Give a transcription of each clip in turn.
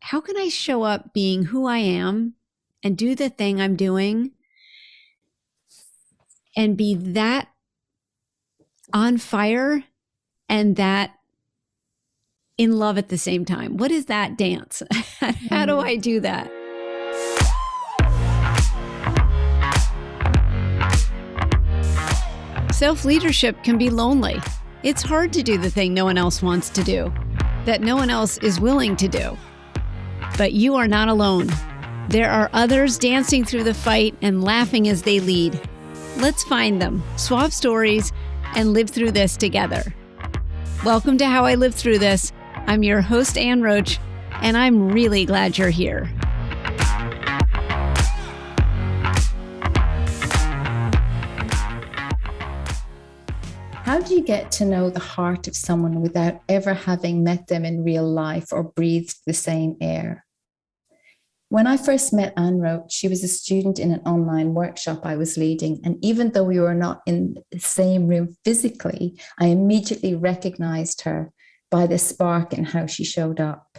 how can I show up being who I am and do the thing I'm doing and be that on fire and that in love at the same time? What is that dance? How do I do that? Self-leadership can be lonely. It's hard to do the thing no one else wants to do, that no one else is willing to do. But you are not alone. There are others dancing through the fight and laughing as they lead. Let's find them, swap stories, and live through this together. Welcome to How I Live Through This. I'm your host, Anne Roche, and I'm really glad you're here. How do you get to know the heart of someone without ever having met them in real life or breathed the same air? When I first met Anne Roche, she was a student in an online workshop I was leading. And even though we were not in the same room physically, I immediately recognized her by the spark in how she showed up.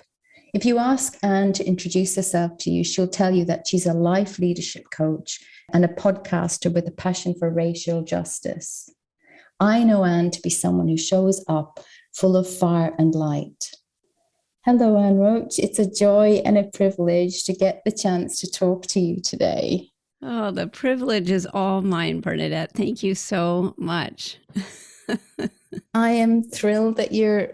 If you ask Anne to introduce herself to you, she'll tell you that she's a life leadership coach and a podcaster with a passion for racial justice. I know Anne to be someone who shows up full of fire and light. Hello, Anne Roche. It's a joy and a privilege to get the chance to talk to you today. Oh, the privilege is all mine, Bernadette. Thank you so much. I am thrilled that you're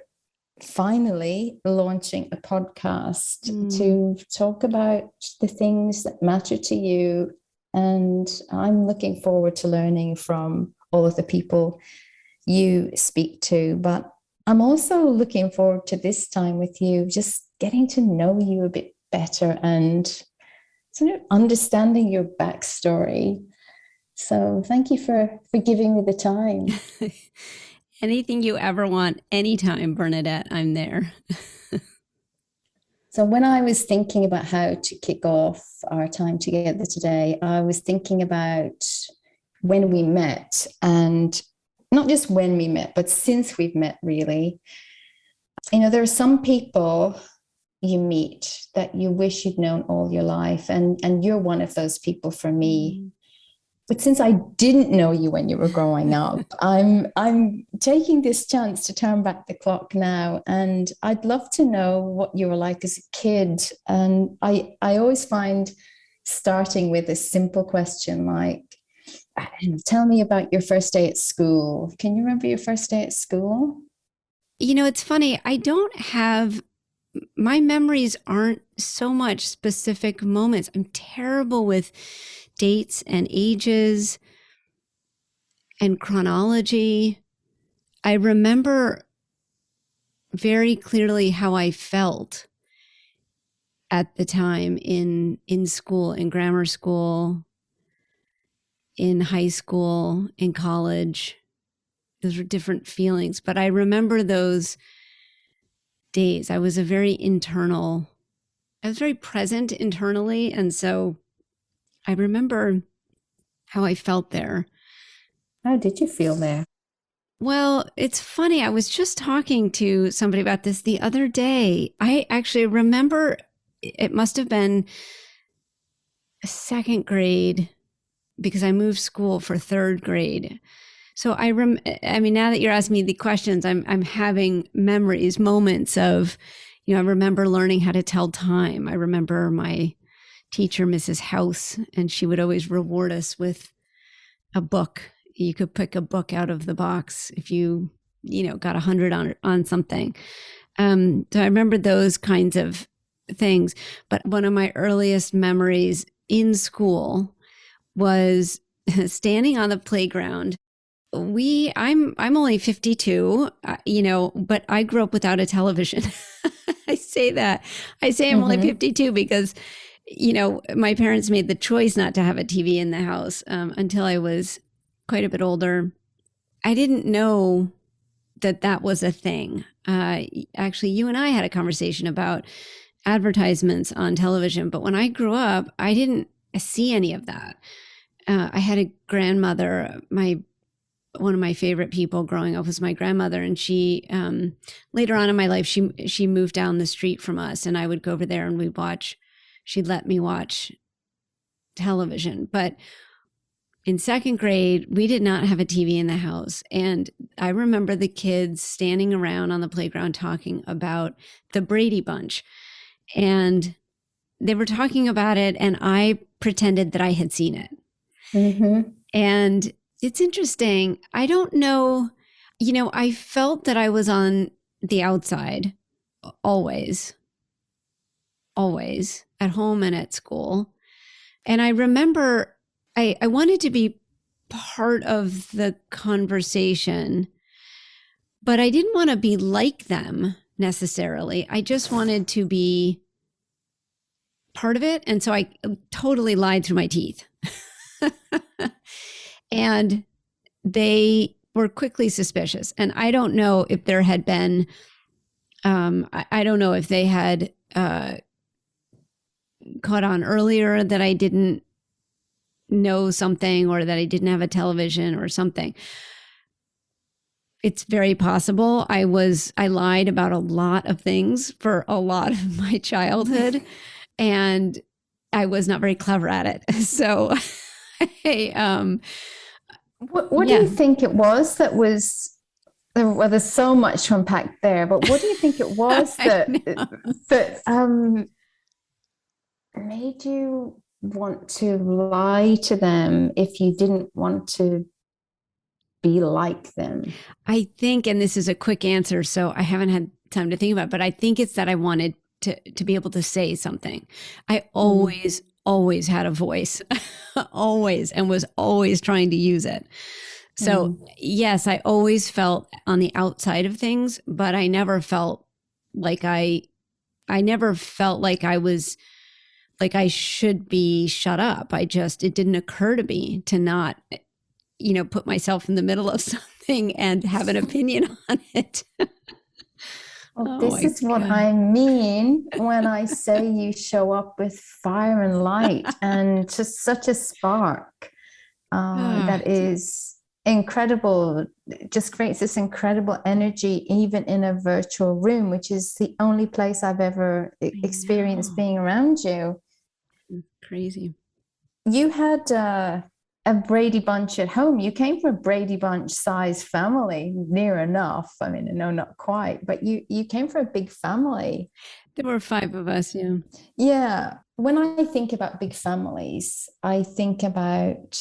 finally launching a podcast to talk about the things that matter to you. And I'm looking forward to learning from all of the people you speak to. But I'm also looking forward to this time with you, just getting to know you a bit better and sort of understanding your backstory. So thank you for giving me the time. Anything you ever want, anytime, Bernadette, I'm there. So when I was thinking about how to kick off our time together today, I was thinking about when we met, and not just when we met, but since we've met, really. You know, there are some people you meet that you wish you'd known all your life, and you're one of those people for me. But since I didn't know you when you were growing up, I'm taking this chance to turn back the clock now, and I'd love to know what you were like as a kid. And I always find starting with a simple question like, tell me about your first day at school. Can you remember your first day at school? You know, it's funny. My memories aren't so much specific moments. I'm terrible with dates and ages and chronology. I remember very clearly how I felt at the time in school, in grammar school, in high school, in college. Those were different feelings, but I remember those days. I was very present internally. And so I remember how I felt there. How did you feel there? Well, it's funny. I was just talking to somebody about this the other day. I actually remember it must have been second grade, because I moved school for third grade. So I mean, now that you're asking me the questions, I'm having memories, moments of, you know, I remember learning how to tell time. I remember my teacher, Mrs. House, and she would always reward us with a book. You could pick a book out of the box if you got 100 on something. So I remember those kinds of things. But one of my earliest memories in school was standing on the playground. I'm only 52, but I grew up without a television. I say I'm only 52 because, my parents made the choice not to have a TV in the house until I was quite a bit older. I didn't know that was a thing. Actually, you and I had a conversation about advertisements on television, but when I grew up, I didn't see any of that. I had a grandmother, my one of my favorite people growing up was my grandmother. And she, later on in my life, she moved down the street from us, and I would go over there and she'd let me watch television. But in second grade, we did not have a TV in the house. And I remember the kids standing around on the playground talking about the Brady Bunch. And they were talking about it, and I pretended that I had seen it. Mm-hmm. And it's interesting. I don't know, I felt that I was on the outside always at home and at school. And I remember I wanted to be part of the conversation, but I didn't want to be like them necessarily. I just wanted to be part of it. And so I totally lied through my teeth. And they were quickly suspicious. And I don't know if there had been, I don't know if they had caught on earlier that I didn't know something, or that I didn't have a television or something. It's very possible. I lied about a lot of things for a lot of my childhood, and I was not very clever at it. So what do you think it was that was, well, there's so much to unpack there, but what do you think it was that made you want to lie to them if you didn't want to be like them? I think, and this is a quick answer, so I haven't had time to think about it, but I think it's that I wanted to be able to say something. I always had a voice, always, and was always trying to use it. So yes, I always felt on the outside of things, but I never felt like I never felt like I was, like I should be shut up. It didn't occur to me to not, put myself in the middle of something and have an opinion on it. Well, this is what I mean when I say you show up with fire and light and just such a spark that is incredible. It just creates this incredible energy, even in a virtual room, which is the only place I've ever experienced being around you. Crazy. You had a Brady Bunch at home. You came from a Brady Bunch size family, near enough. I mean, no, not quite, but you came from a big family. There were 5 of us, yeah. Yeah. When I think about big families, I think about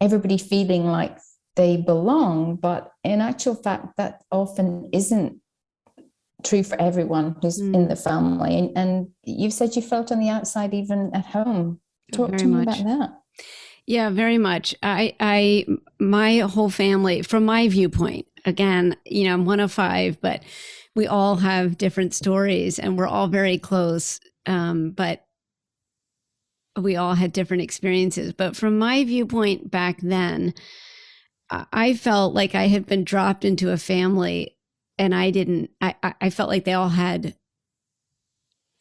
everybody feeling like they belong, but in actual fact, that often isn't true for everyone who's in the family. And you said you felt on the outside even at home. Talk to me about that. Yeah, very much. My whole family, from my viewpoint, again, I'm one of 5, but we all have different stories, and we're all very close. But we all had different experiences. But from my viewpoint back then, I felt like I had been dropped into a family, and I felt like they all had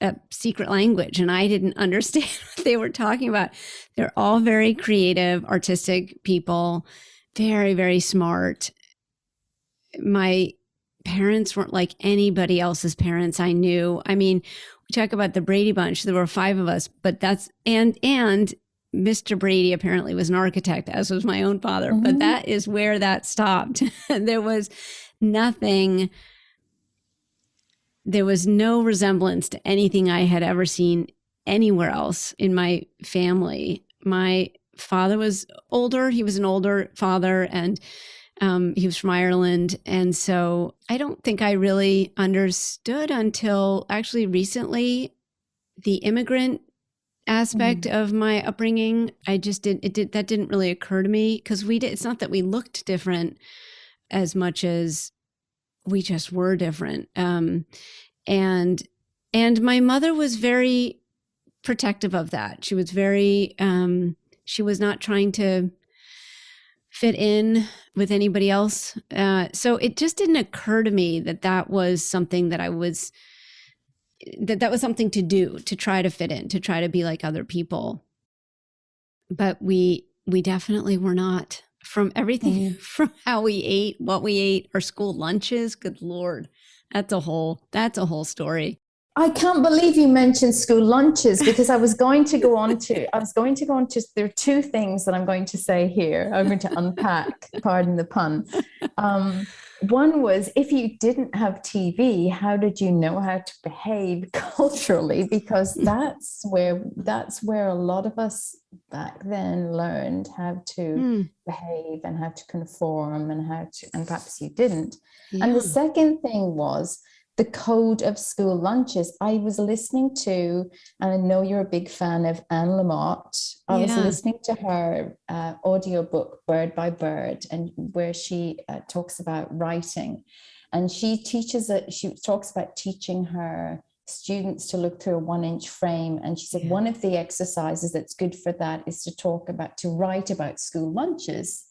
a secret language, and I didn't understand what they were talking about. They're all very creative, artistic people, very, very smart. My parents weren't like anybody else's parents I knew. I mean, we talk about the Brady Bunch. There were 5 of us, but and Mr. Brady apparently was an architect, as was my own father. But that is where that stopped. There was nothing. There was no resemblance to anything I had ever seen anywhere else in my family. My father was older. He was an older father, and he was from Ireland. And so I don't think I really understood until actually recently the immigrant aspect of my upbringing. That didn't really occur to me, because it's not that we looked different as much as we just were different. And my mother was very protective of that. She was very, she was not trying to fit in with anybody else. So it just didn't occur to me that was something that was something to do, to try to fit in, to try to be like other people. But we definitely were not from everything, from how we ate, what we ate, our school lunches. Good Lord. That's a whole story. I can't believe you mentioned school lunches, because I was going to go on to, there are two things that I'm going to say here. I'm going to unpack, pardon the pun. One was, if you didn't have TV, how did you know how to behave culturally? Because that's where a lot of us back then learned how to behave and how to conform and perhaps you didn't. Yeah. And the second thing was the code of school lunches. I was listening to, and I know you're a big fan of Anne Roche. I was listening to her audiobook, Bird by Bird, and where she talks about writing. And she talks about teaching her students to look through a 1-inch frame. And she said, one of the exercises that's good for that is to write about school lunches.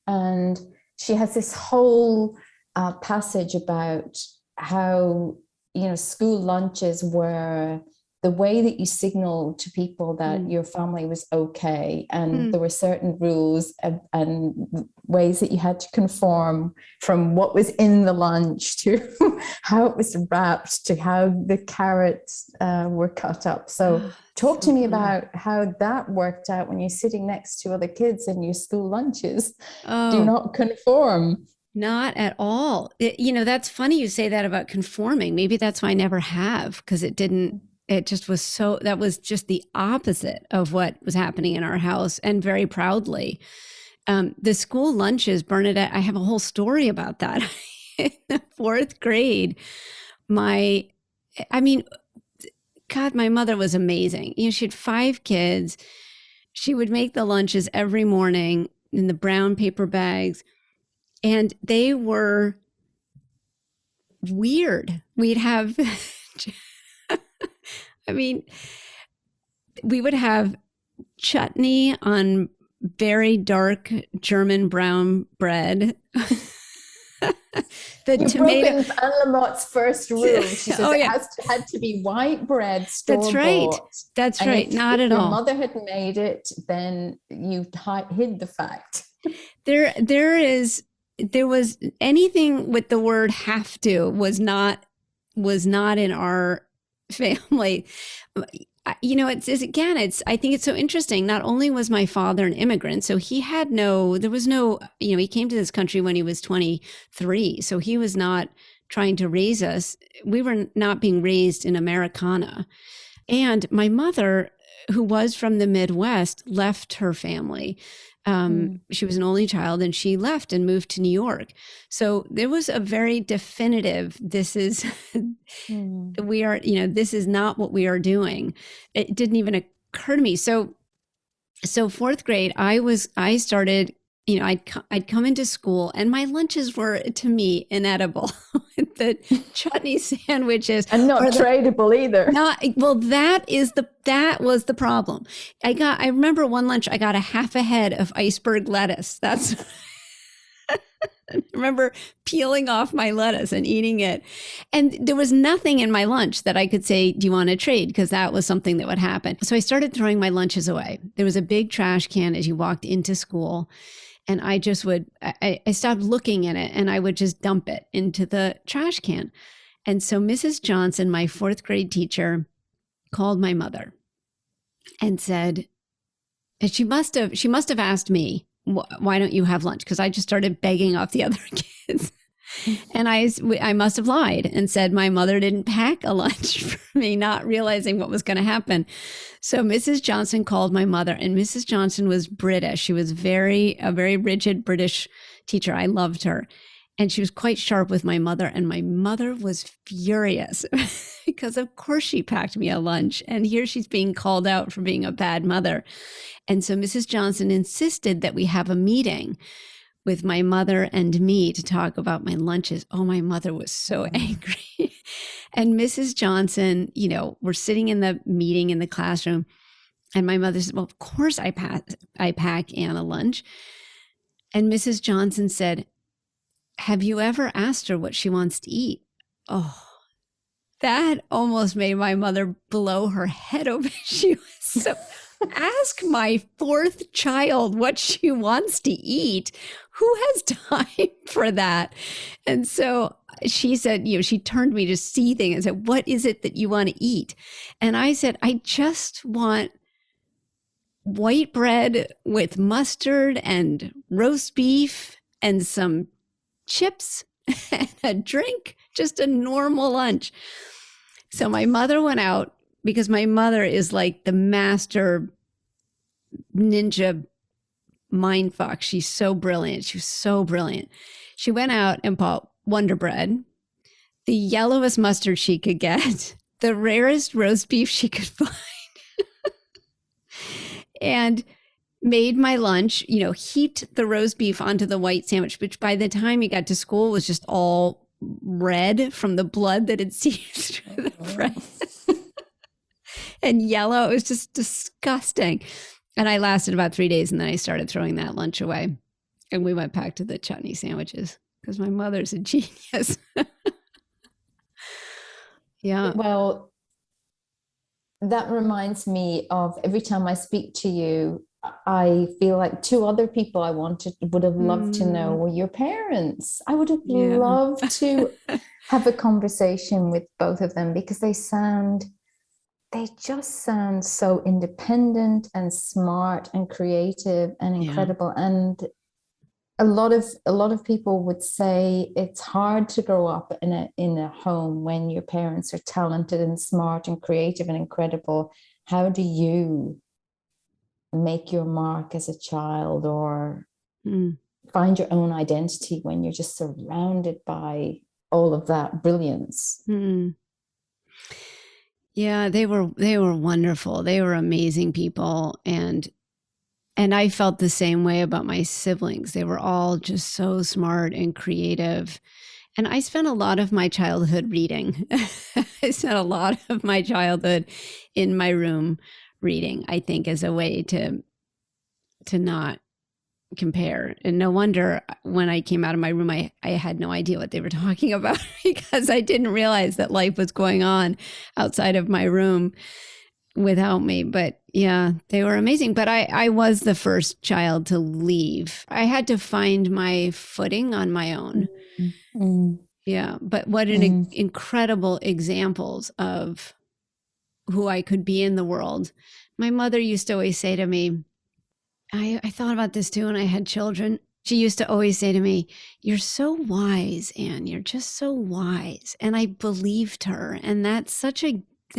And she has this whole passage about how, school lunches were the way that you signaled to people that your family was okay. And there were certain rules and ways that you had to conform, from what was in the lunch to how it was wrapped to how the carrots were cut up. So talk to me about how that worked out when you're sitting next to other kids in your school lunches. Do not conform. Not at all. That's funny you say that about conforming. Maybe that's why I never have, because that was just the opposite of what was happening in our house, and very proudly. The school lunches, Bernadette, I have a whole story about that. In the 4th grade, my mother was amazing. She had 5 kids. She would make the lunches every morning in the brown paper bags. And they were weird. We'd have, we would have chutney on very dark German brown bread. You've broken Anne Roche's first rule. She says it had to be white bread, store-bought. That's right. Not at all. If your mother had made it, then you hid the fact. There was anything with the word have to was not in our family. I think it's so interesting. Not only was my father an immigrant, so he came to this country when he was 23. So he was not trying to raise us. We were not being raised in Americana. And my mother, who was from the Midwest, left her family. She was an only child, and she left and moved to New York. So there was a very definitive, this is not what we are doing. It didn't even occur to me. So 4th grade, I started, I'd come into school, and my lunches were, to me, inedible. The chutney sandwiches, and not tradable either. That was the problem. I remember one lunch I got a half a head of iceberg lettuce. I remember peeling off my lettuce and eating it. And there was nothing in my lunch that I could say, do you want to trade? Because that was something that would happen. So I started throwing my lunches away. There was a big trash can as you walked into school. And I stopped looking in it, and I would just dump it into the trash can. And so Mrs. Johnson, my 4th grade teacher, called my mother and said, and she must have asked me, why don't you have lunch? Because I just started begging off the other kids. And I must have lied and said my mother didn't pack a lunch for me, not realizing what was going to happen. So Mrs. Johnson called my mother, and Mrs. Johnson was British. She was a very rigid British teacher. I loved her. And she was quite sharp with my mother, and my mother was furious because of course she packed me a lunch. And here she's being called out for being a bad mother. And so Mrs. Johnson insisted that we have a meeting with my mother and me to talk about my lunches. Oh, my mother was so angry. And Mrs. Johnson, we're sitting in the meeting in the classroom, and my mother said, well, of course I pack Anne a lunch. And Mrs. Johnson said, have you ever asked her what she wants to eat? Oh, that almost made my mother blow her head open. She was so, ask my fourth child what she wants to eat. Who has time for that? And so she said, she turned me to seething and said, what is it that you want to eat? And I said, I just want white bread with mustard and roast beef and some chips and a drink, just a normal lunch. So my mother went out, because my mother is like the master ninja mindfuck. She's so brilliant. She was so brilliant. She went out and bought Wonder Bread, the yellowest mustard she could get, the rarest roast beef she could find, and made my lunch, heaped the roast beef onto the white sandwich, which by the time he got to school was just all red from the blood that had seeped through the bread. And yellow. It was just disgusting. And I lasted about 3 days, and then I started throwing that lunch away. And we went back to the chutney sandwiches because my mother's a genius. Yeah. Well, that reminds me of every time I speak to you, I feel like two other people I would have loved to know were your parents. I would have loved to have a conversation with both of them, because they just sound so independent and smart and creative and incredible. And a lot of people would say it's hard to grow up in a home when your parents are talented and smart and creative and incredible. How do you make your mark as a child, or find your own identity when you're just surrounded by all of that brilliance? Yeah, they were wonderful. They were amazing people. And I felt the same way about my siblings. They were all just so smart and creative. And I spent a lot of my childhood reading. I spent a lot of my childhood in my room reading, I think, as a way to not compare. And no wonder when I came out of my room, I had no idea what they were talking about, because I didn't realize that life was going on outside of my room without me. But yeah, they were amazing. But I was the first child to leave. I had to find my footing on my own. Yeah. But what an incredible examples of who I could be in the world. My mother used to always say to me, I thought about this too when I had children. She used to always say to me, "You're so wise, Anne. You're just so wise." And I believed her. And that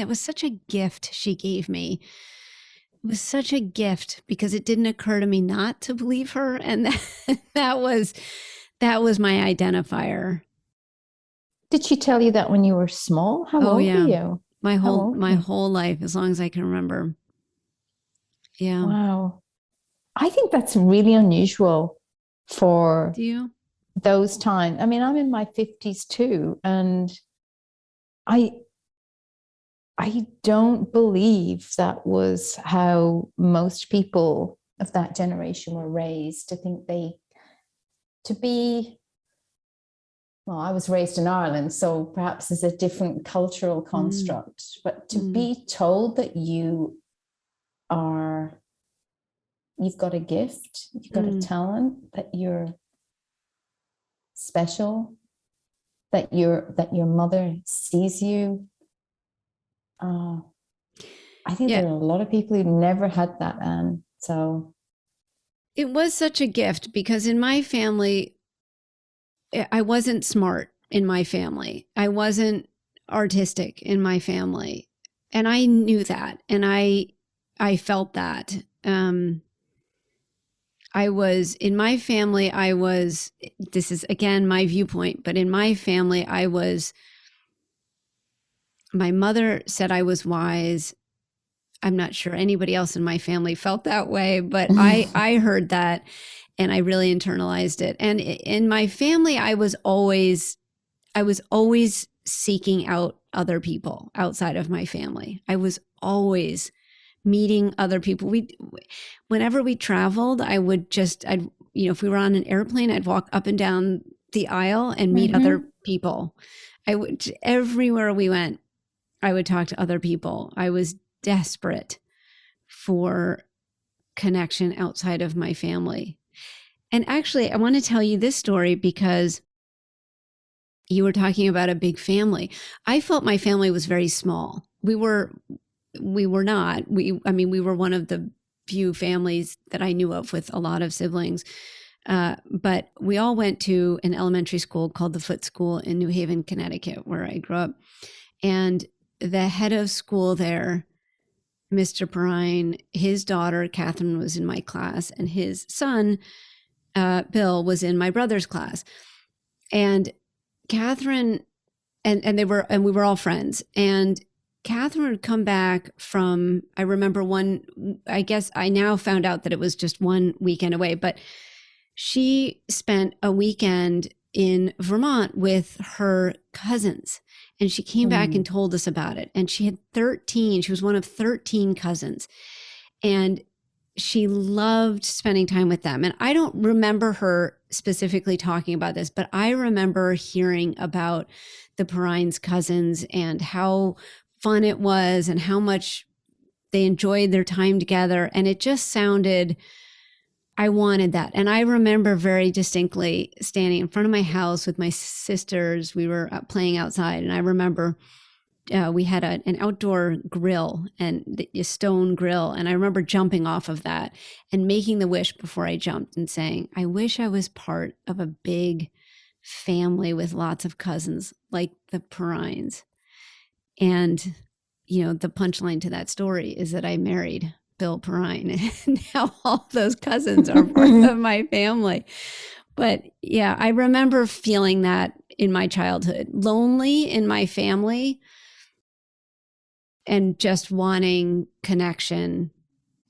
was such a gift she gave me. It was such a gift, because it didn't occur to me not to believe her. And that was my identifier. Did she tell you that when you were small? How old were you? My whole life, as long as I can remember. Yeah. Wow. I think that's really unusual for those times. I mean, I'm in my 50s too, and I don't believe that was how most people of that generation were raised, to think well, I was raised in Ireland, so perhaps it's a different cultural construct, but to be told that you've got a gift, you've got a talent, that you're special, that your mother sees you. I think there are a lot of people who never had that, Anne. So it was such a gift, because in my family, I wasn't smart in my family. I wasn't artistic in my family. And I knew that. And I felt that. In my family, this is again my viewpoint, but in my family, my mother said I was wise. I'm not sure anybody else in my family felt that way, but I heard that, and I really internalized it. And in my family, I was always seeking out other people outside of my family. I was always meeting other people. Whenever we traveled, if we were on an airplane, I'd walk up and down the aisle and meet other people. Everywhere we went, I would talk to other people. I was desperate for connection outside of my family. And actually, I want to tell you this story because you were talking about a big family. I felt my family was very small. We were not. We were one of the few families that I knew of with a lot of siblings. But we all went to an elementary school called the Foot School in New Haven, Connecticut, where I grew up. And the head of school there, Mr. Perrine, his daughter, Catherine, was in my class, and his son, Bill, was in my brother's class. And Catherine, and we were all friends. And Catherine would come back from, I remember I guess I now found out that it was just one weekend away, but she spent a weekend in Vermont with her cousins. And she came back and told us about it. And she had 13. She was one of 13 cousins. And she loved spending time with them. And I don't remember her specifically talking about this, but I remember hearing about the Perrine's cousins and how fun it was and how much they enjoyed their time together. And it just sounded, I wanted that. And I remember very distinctly standing in front of my house with my sisters. We were playing outside. And I remember we had an outdoor grill, and a stone grill. And I remember jumping off of that and making the wish before I jumped and saying, I wish I was part of a big family with lots of cousins like the Perrines. And, the punchline to that story is that I married Bill Perrine, and now all those cousins are part of my family. But yeah, I remember feeling that in my childhood, lonely in my family, and just wanting connection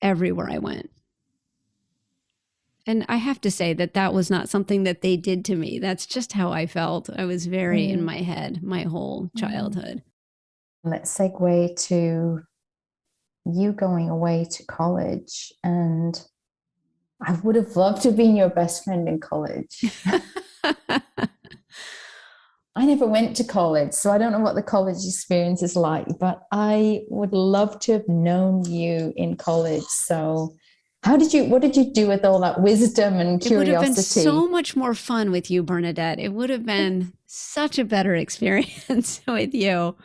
everywhere I went. And I have to say that was not something that they did to me. That's just how I felt. I was very in my head my whole childhood. Let's segue to you going away to college. And I would have loved to have been your best friend in college. I never went to college, so I don't know what the college experience is like, but I would love to have known you in college. So what did you do with all that wisdom and curiosity? It would have been so much more fun with you, Bernadette. It would have been such a better experience with you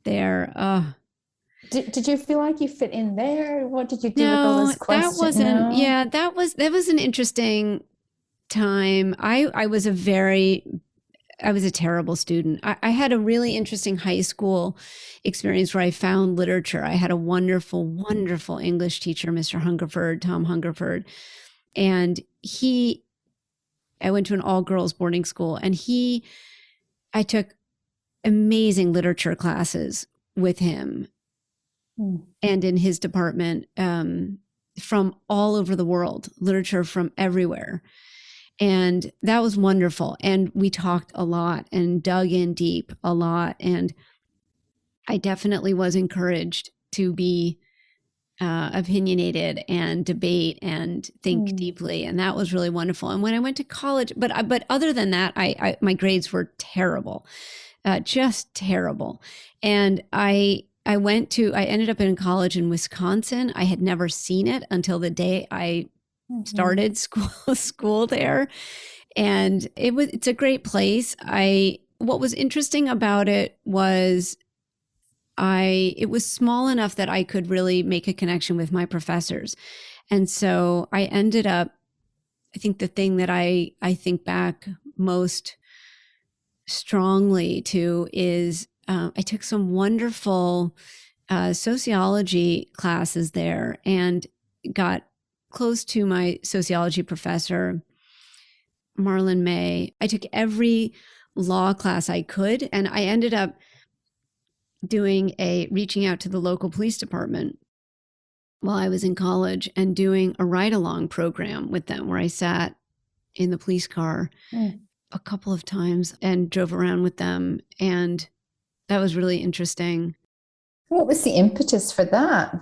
there. Did you feel like you fit in there? What did you do with all those questions? That wasn't, yeah, that was an interesting time. I was a terrible student. I had a really interesting high school experience where I found literature. I had a wonderful, wonderful English teacher, Mr. Hungerford, Tom Hungerford. And I went to an all-girls boarding school, and I took amazing literature classes with him and in his department from all over the world, literature from everywhere. And that was wonderful. And we talked a lot and dug in deep a lot. And I definitely was encouraged to be opinionated and debate and think deeply. And that was really wonderful. And when I went to college, but other than that, my grades were terrible, just terrible. And I ended up in college in Wisconsin. I had never seen it until the day I started school there. And it's a great place. What was interesting about it was it was small enough that I could really make a connection with my professors. And so I ended up, I think the thing that I think back most strongly to is I took some wonderful sociology classes there and got close to my sociology professor, Marlon May. I took every law class I could, and I ended up reaching out to the local police department while I was in college and doing a ride-along program with them where I sat in the police car a couple of times and drove around with them. And that was really interesting. What was the impetus for that?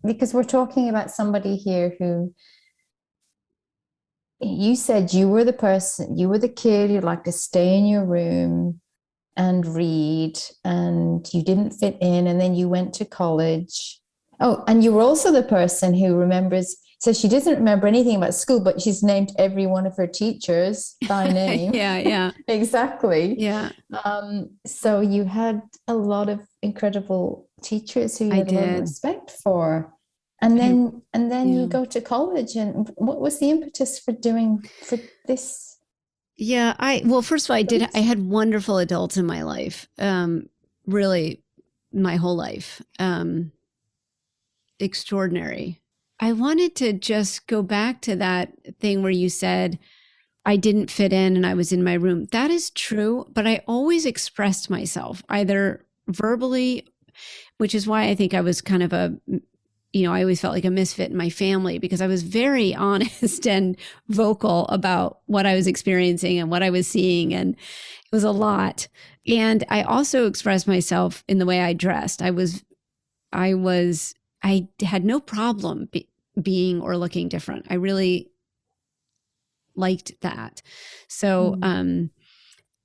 Because we're talking about somebody here who, you said you were the kid who'd like to stay in your room and read, and you didn't fit in, and then you went to college Oh, and you were also the person who remembers, so she doesn't remember anything about school, but she's named every one of her teachers by name. Yeah, yeah, Exactly. yeah. So you had a lot of incredible teachers who you I had a lot of did. respect for. I, And then you yeah. go to college, and what was the impetus for doing for this? Yeah, well, first of all, I had wonderful adults in my life. Really my whole life. Extraordinary. I wanted to just go back to that thing where you said I didn't fit in and I was in my room. That is true, but I always expressed myself either verbally, which is why I think I was kind of I always felt like a misfit in my family because I was very honest and vocal about what I was experiencing and what I was seeing. And it was a lot. And I also expressed myself in the way I dressed. I had no problem being or looking different. I really liked that. So,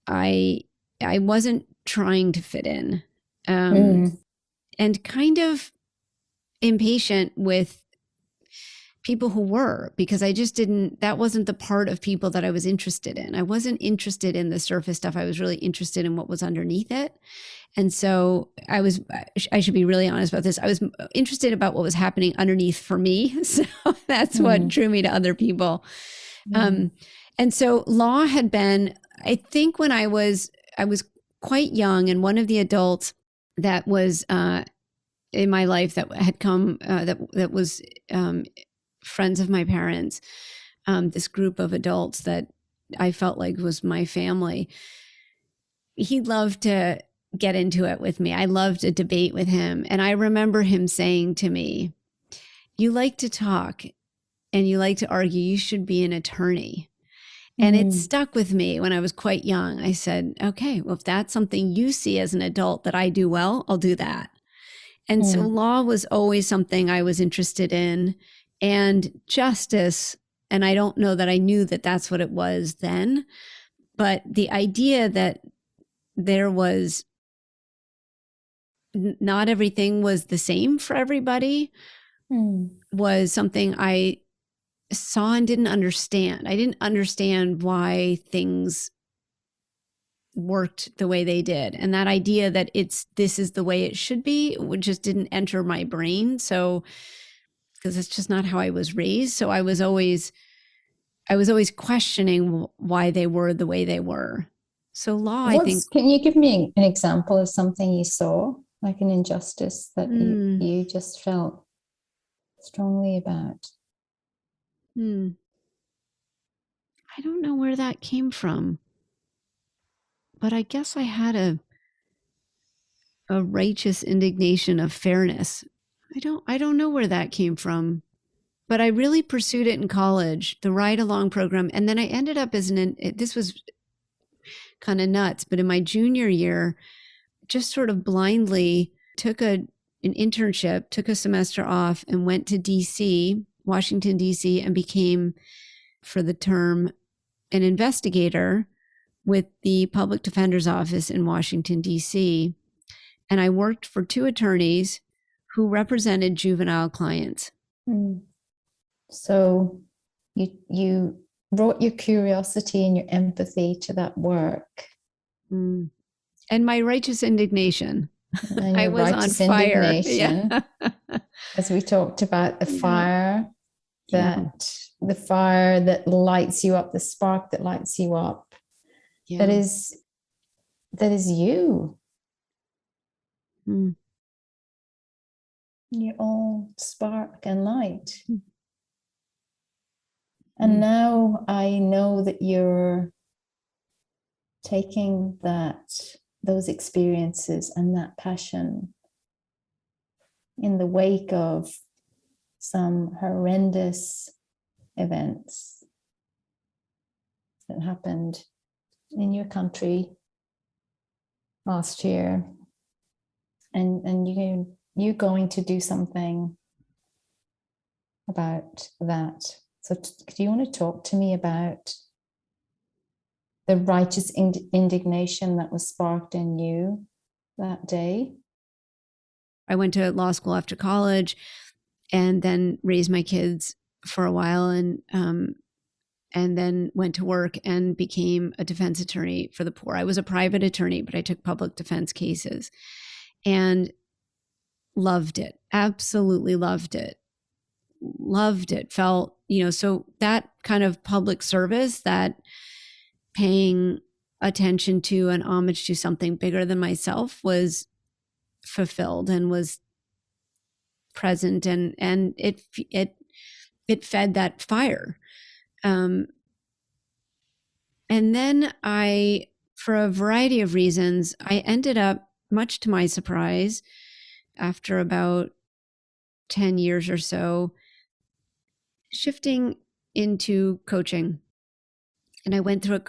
I, I wasn't trying to fit in, Mm. and kind of impatient with people who were, because I just didn't, that wasn't the part of people that I was interested in. I wasn't interested in the surface stuff. I was really interested in what was underneath it. And so I should be really honest about this. I was interested about what was happening underneath for me. So that's what drew me to other people. And so law had been, I think when I was quite young, and one of the adults that was, in my life that had come, that was, friends of my parents, this group of adults that I felt like was my family. He loved to get into it with me. I loved a debate with him. And I remember him saying to me, "You like to talk and you like to argue. You should be an attorney." And it stuck with me when I was quite young. I said, okay, well, if that's something you see as an adult that I do well, I'll do that. And so law was always something I was interested in, and justice. And I don't know that I knew that that's what it was then, but the idea that there was not everything was the same for everybody was something I saw and didn't understand. I didn't understand why things worked the way they did. And that idea that this is the way it should be, just didn't enter my brain. So, because it's just not how I was raised. So I was always questioning why they were the way they were. So law, I think. Can you give me an example of something you saw, like an injustice that you just felt strongly about? I don't know where that came from, but I guess I had a righteous indignation of fairness. I don't know where that came from, but I really pursued it in college, the ride along program. And then I ended up this was kind of nuts, but in my junior year, just sort of blindly took an internship, took a semester off, and went to DC, Washington, DC, and became, for the term, an investigator with the public defender's office in Washington, DC. And I worked for two attorneys who represented juvenile clients. So you brought your curiosity and your empathy to that work. And my righteous indignation. And your I was righteous on fire. indignation. Yeah. As we talked about the fire the fire that lights you up, the spark that lights you up. That is you. You're all spark and light. And now I know that you're taking those experiences and that passion in the wake of some horrendous events that happened in your country last year, and you're going to do something about that. So do you want to talk to me about the righteous indignation that was sparked in you that day? I went to law school after college and then raised my kids for a while, and then went to work and became a defense attorney for the poor. I was a private attorney, but I took public defense cases and loved it. Absolutely loved it. Loved it. Felt, so that kind of public service, that paying attention to and homage to something bigger than myself, was fulfilled and was present, and it fed that fire. And then for a variety of reasons, I ended up, much to my surprise, after about 10 years or so, shifting into coaching. And I went through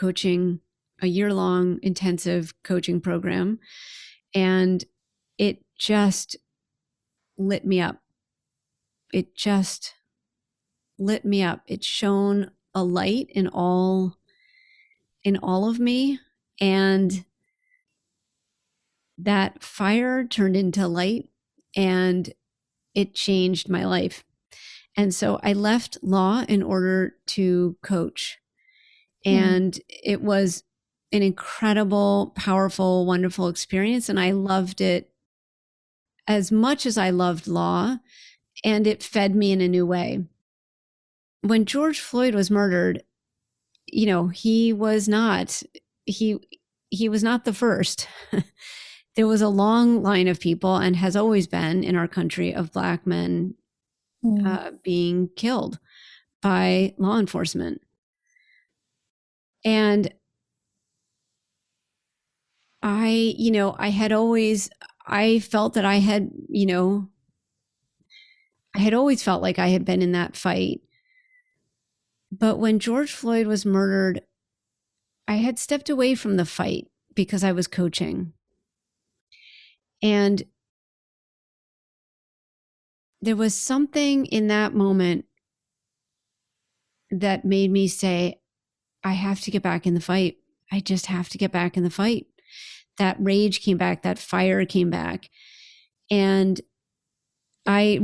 a year-long intensive coaching program, and it just lit me up. It just lit me up. It shone a light in all of me, and that fire turned into light, and it changed my life. And so I left law in order to coach. And it was an incredible, powerful, wonderful experience. And I loved it as much as I loved law, and it fed me in a new way. When George Floyd was murdered, he was not the first. There was a long line of people, and has always been in our country, of Black men being killed by law enforcement. And I felt that I had always felt like I had been in that fight. But when George Floyd was murdered, I had stepped away from the fight because I was coaching. And there was something in that moment that made me say, I have to get back in the fight. I just have to get back in the fight. That rage came back, that fire came back. And I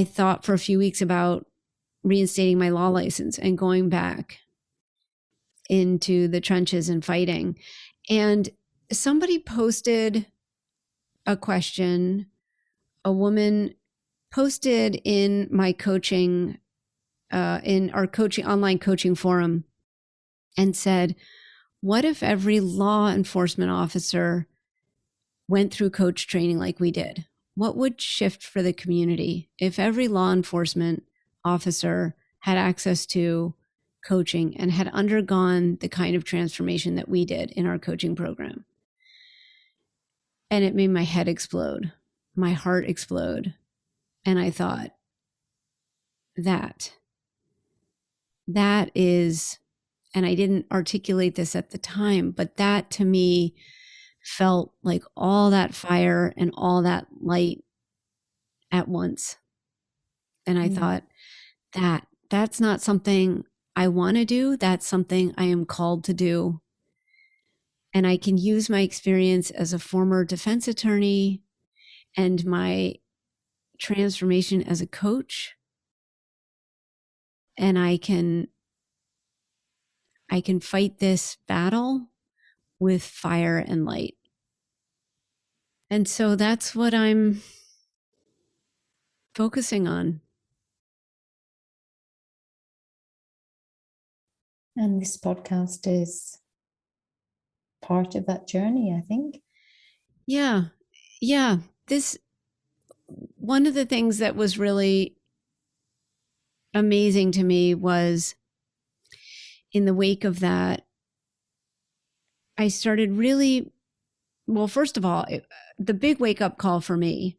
thought for a few weeks about reinstating my law license and going back into the trenches and fighting. And somebody posted a question. A woman posted in my coaching, in our online coaching forum, and said, what if every law enforcement officer went through coach training like we did? What would shift for the community if every law enforcement officer had access to coaching and had undergone the kind of transformation that we did in our coaching program? And it made my head explode, my heart explode. And I thought, that is, and I didn't articulate this at the time, but that to me felt like all that fire and all that light at once. And I thought, that's not something I want to do. That's something I am called to do. And I can use my experience as a former defense attorney and my transformation as a coach, and I can fight this battle with fire and light. And so that's what I'm focusing on. And this podcast is part of that journey, I think. Yeah. One of the things that was really amazing to me was, in the wake of that, I started really, well, first of all, the big wake up call for me,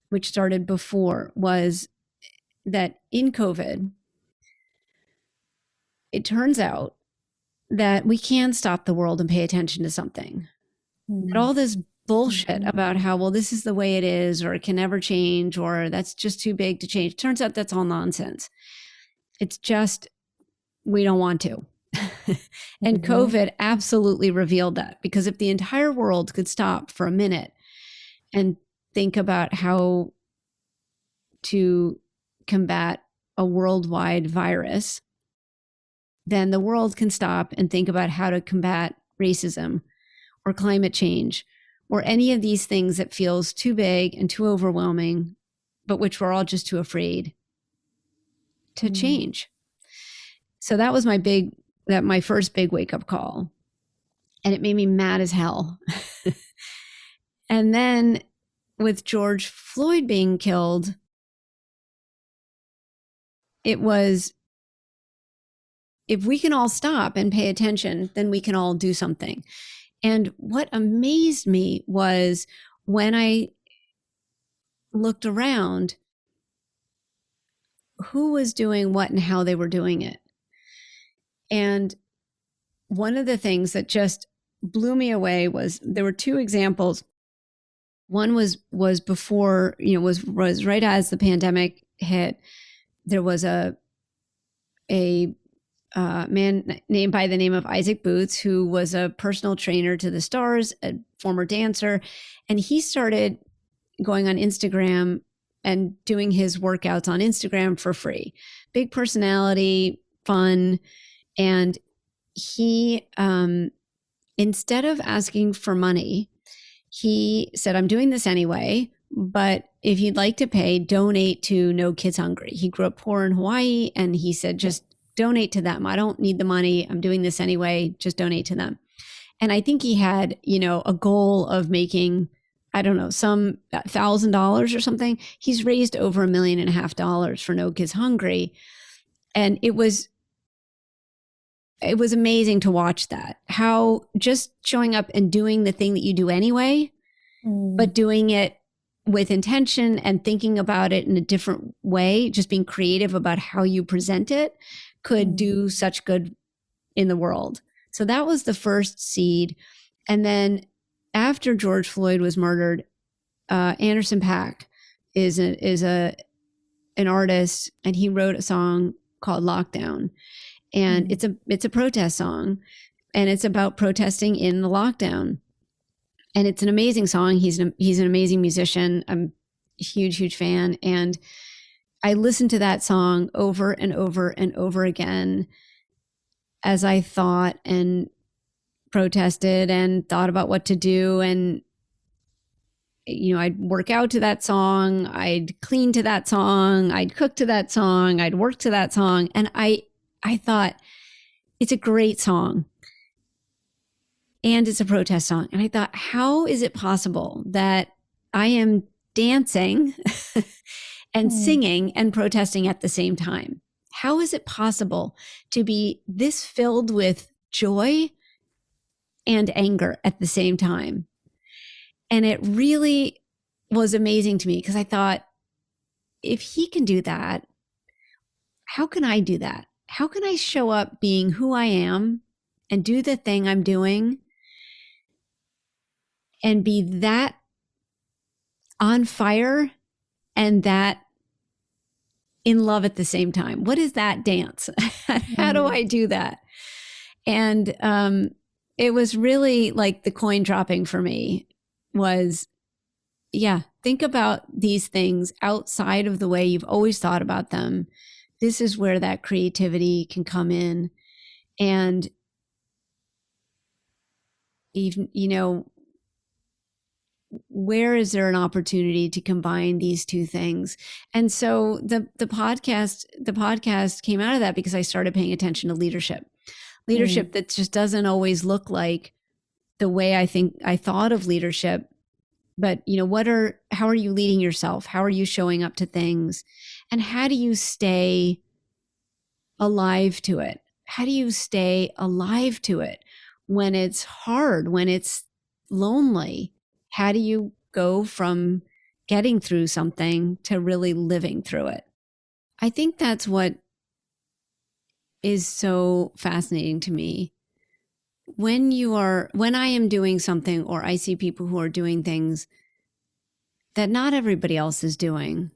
which started before, was that in COVID, it turns out that we can stop the world and pay attention to something. That all this bullshit about how, well, this is the way it is, or it can never change, or that's just too big to change. Turns out that's all nonsense. It's just, we don't want to. And COVID absolutely revealed that, because if the entire world could stop for a minute and think about how to combat a worldwide virus, then the world can stop and think about how to combat racism or climate change or any of these things that feels too big and too overwhelming, but which we're all just too afraid to change. So that was my first big wake up call. And it made me mad as hell. And then with George Floyd being killed, it was, if we can all stop and pay attention, then we can all do something. And what amazed me was when I looked around, who was doing what and how they were doing it. And one of the things that just blew me away was there were two examples. One was before, was right as the pandemic hit. There was a man named by the name of Isaac Boots, who was a personal trainer to the stars, a former dancer. And he started going on Instagram and doing his workouts on Instagram for free. Big personality, fun. And he, instead of asking for money, he said, I'm doing this anyway, but if you'd like to pay, donate to No Kids Hungry. He grew up poor in Hawaii, and he said, just donate to them. I don't need the money. I'm doing this anyway. Just donate to them. And I think he had, a goal of making, I don't know, some $1,000 or something. He's raised over $1.5 million for No Kids Hungry. And it was amazing to watch that, how just showing up and doing the thing that you do anyway, but doing it with intention and thinking about it in a different way, just being creative about how you present it, could do such good in the world. So that was the first seed. And then after George Floyd was murdered, Anderson .Paak is an artist, and he wrote a song called Lockdown. And it's a protest song, and it's about protesting in the lockdown. And it's an amazing song. He's an amazing musician. I'm a huge fan. And I listened to that song over and over and over again as I thought and protested and thought about what to do. And, I'd work out to that song. I'd clean to that song. I'd cook to that song. I'd work to that song. And I thought, it's a great song. And it's a protest song. And I thought, how is it possible that I am dancing and singing and protesting at the same time? How is it possible to be this filled with joy and anger at the same time? And it really was amazing to me, because I thought, if he can do that, how can I do that? How can I show up being who I am and do the thing I'm doing and be that on fire and that in love at the same time? What is that dance? How do I do that? And it was really like the coin dropping for me was, think about these things outside of the way you've always thought about them. This is where that creativity can come in. And even, where is there an opportunity to combine these two things? And so the podcast came out of that, because I started paying attention to leadership that just doesn't always look like the way I thought of leadership. But, how are you leading yourself? How are you showing up to things? And how do you stay alive to it? How do you stay alive to it when it's hard, when it's lonely? How do you go from getting through something to really living through it? I think that's what is so fascinating to me. When I am doing something, or I see people who are doing things that not everybody else is doing,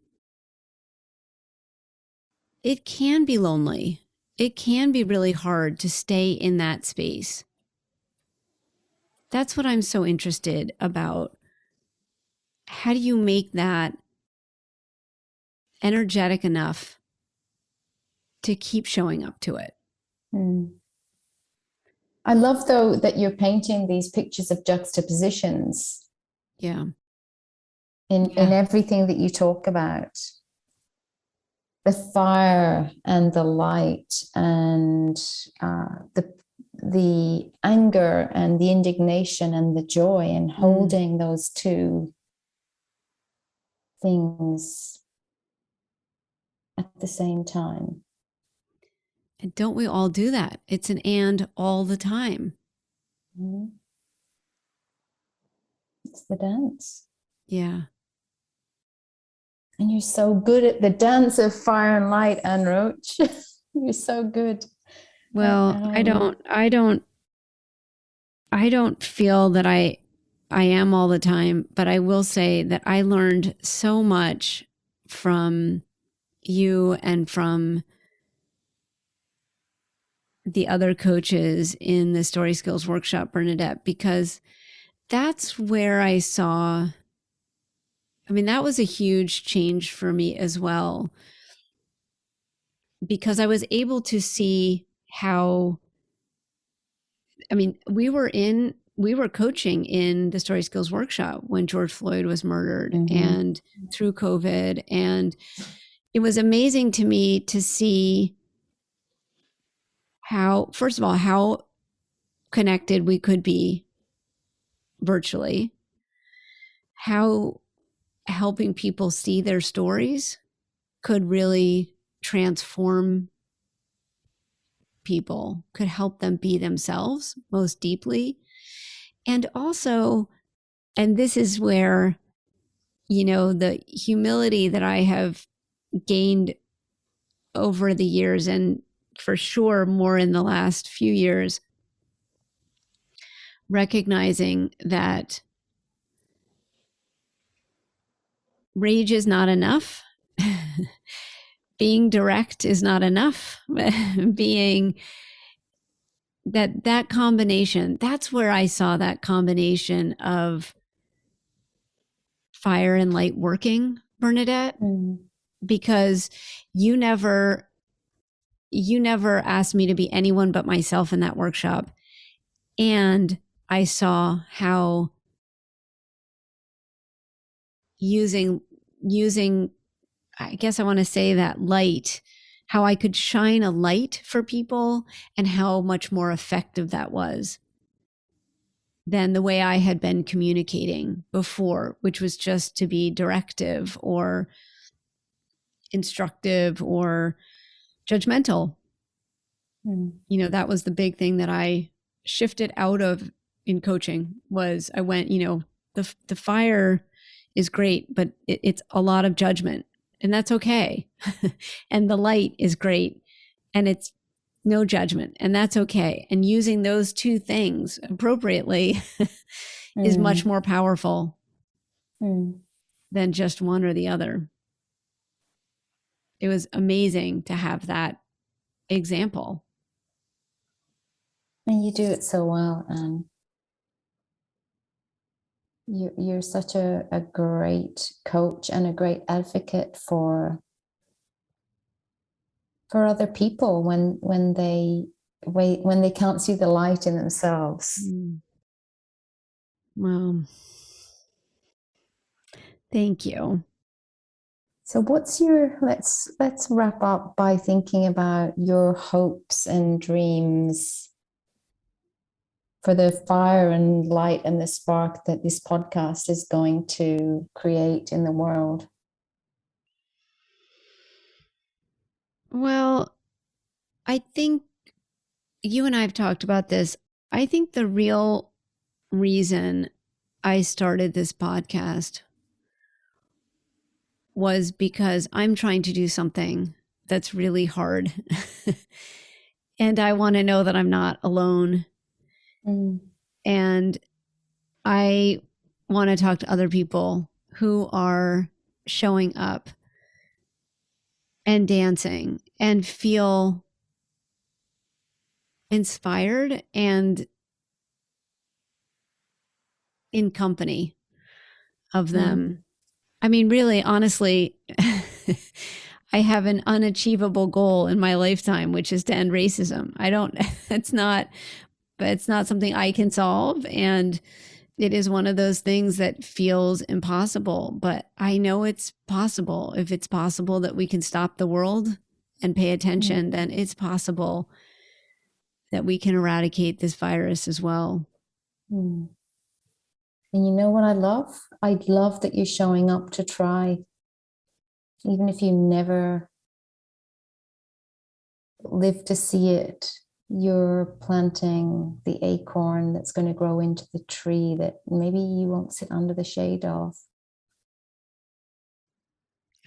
it can be lonely. It can be really hard to stay in that space. That's what I'm so interested about how do you make that energetic enough to keep showing up to it? I love, though, that you're painting these pictures of juxtapositions. Yeah. In everything that you talk about. The fire and the light and the anger and the indignation and the joy, and holding those two things at the same time. And don't we all do that? It's an and all the time. Mm-hmm. It's the dance. Yeah. And you're so good at the dance of fire and light, Anne Roche. You're so good. Well, I don't feel that I am all the time, but I will say that I learned so much from you and from the other coaches in the Story Skills Workshop, Bernadette, because that's where I saw, I mean, that was a huge change for me as well, because I was able to see how, I mean, we were coaching in the Story Skills Workshop when George Floyd was murdered and through COVID. And it was amazing to me to see how, first of all, how connected we could be virtually, how helping people see their stories could really transform people, could help them be themselves most deeply. And also, and this is where, you know, the humility that I have gained over the years, and for sure more in the last few years, recognizing that rage is not enough. Being direct is not enough. Being that combination, that's where I saw that combination of fire and light working, Bernadette, because you never asked me to be anyone but myself in that workshop. And I saw how using, I guess I want to say that light, how I could shine a light for people and how much more effective that was than the way I had been communicating before, which was just to be directive or instructive or judgmental. You know, that was the big thing that I shifted out of in coaching. Was I went, you know, the fire is great, but it's a lot of judgment, and that's okay. And the light is great, and it's no judgment, and that's okay. And using those two things appropriately is much more powerful than just one or the other. It was amazing to have that example. And you do it so well, Anne. You're such a great coach and a great advocate for other people when they can't see the light in themselves. Well, thank you. So what's your, let's wrap up by thinking about your hopes and dreams for the fire and light and the spark that this podcast is going to create in the world. Well, I think you and I have talked about this. I think the real reason I started this podcast was because I'm trying to do something that's really hard. And I want to know that I'm not alone. And I want to talk to other people who are showing up and dancing and feel inspired and in company. of them. I mean, really, honestly, I have an unachievable goal in my lifetime, which is to end racism. It's not something I can solve. And it is one of those things that feels impossible, but I know it's possible. If it's possible that we can stop the world and pay attention, then it's possible that we can eradicate this virus as well. And you know what I love? I love that you're showing up to try. Even if you never live to see it, you're planting the acorn that's going to grow into the tree that maybe you won't sit under the shade of.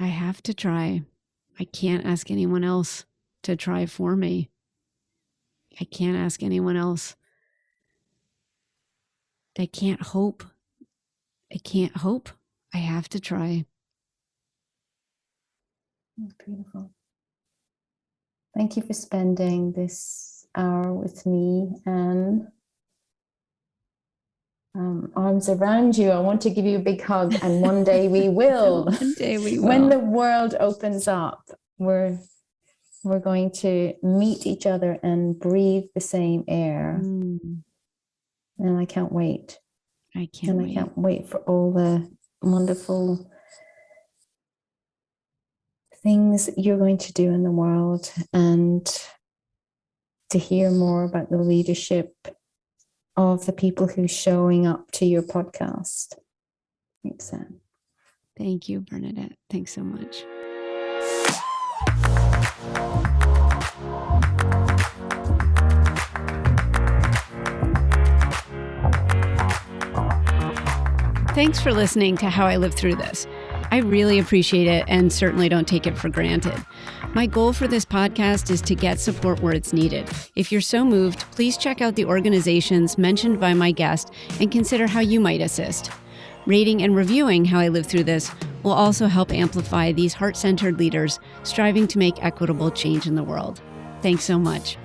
I have to try. I can't ask anyone else to try for me. I can't ask anyone else. I can't hope. I have to try. Beautiful. Thank you for spending this hour with me, and arms around you. I want to give you a big hug, and one day we will. One day we will. When the world opens up, we're going to meet each other and breathe the same air. And I can't wait. I can't wait for all the wonderful things you're going to do in the world, and to hear more about the leadership of the people who's showing up to your podcast. Thanks, Anne. Thank you, Bernadette. Thanks so much. Thanks for listening to How I Live Through This. I really appreciate it and certainly don't take it for granted. My goal for this podcast is to get support where it's needed. If you're so moved, please check out the organizations mentioned by my guest and consider how you might assist. Rating and reviewing How I Live Through This will also help amplify these heart-centered leaders striving to make equitable change in the world. Thanks so much.